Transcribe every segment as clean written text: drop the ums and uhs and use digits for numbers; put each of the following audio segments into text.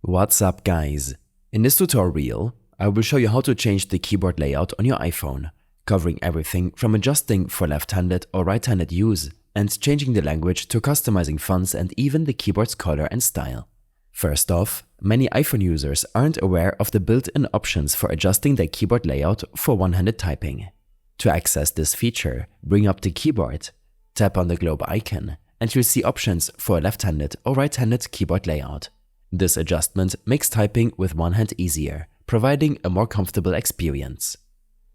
What's up, guys? In this tutorial, I will show you how to change the keyboard layout on your iPhone, covering everything from adjusting for left-handed or right-handed use and changing the language to customizing fonts and even the keyboard's color and style. First off, many iPhone users aren't aware of the built-in options for adjusting their keyboard layout for one-handed typing. To access this feature, bring up the keyboard, tap on the globe icon, and you'll see options for a left-handed or right-handed keyboard layout. This adjustment makes typing with one hand easier, providing a more comfortable experience.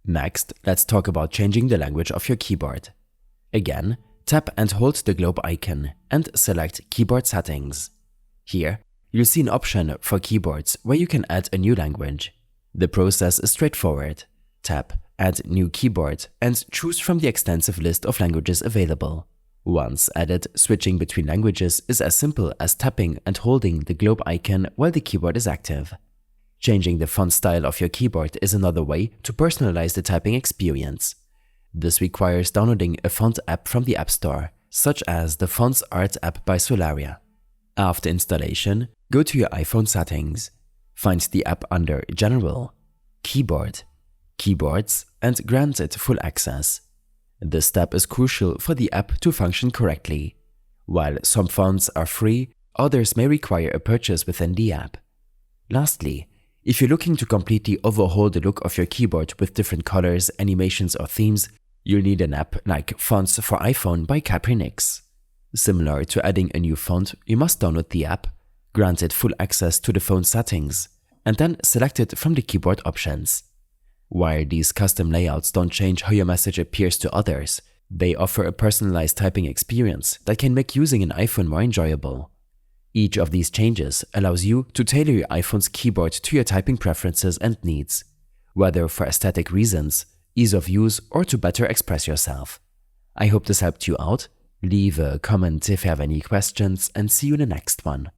Next, let's talk about changing the language of your keyboard. Again, tap and hold the globe icon and select Keyboard Settings. Here, you'll see an option for keyboards where you can add a new language. The process is straightforward. Tap Add New Keyboard and choose from the extensive list of languages available. Once added, switching between languages is as simple as tapping and holding the globe icon while the keyboard is active. Changing the font style of your keyboard is another way to personalize the typing experience. This requires downloading a font app from the App Store, such as the Fonts Art app by Solaria. After installation, go to your iPhone settings. Find the app under General, Keyboard, Keyboards, and grant it full access. This step is crucial for the app to function correctly. While some fonts are free, others may require a purchase within the app. Lastly, if you're looking to completely overhaul the look of your keyboard with different colors, animations, or themes, you'll need an app like Fonts for iPhone by Caprinix. Similar to adding a new font, you must download the app, grant it full access to the phone settings, and then select it from the keyboard options. While these custom layouts don't change how your message appears to others, they offer a personalized typing experience that can make using an iPhone more enjoyable. Each of these changes allows you to tailor your iPhone's keyboard to your typing preferences and needs, whether for aesthetic reasons, ease of use, or to better express yourself. I hope this helped you out. Leave a comment if you have any questions, and see you in the next one.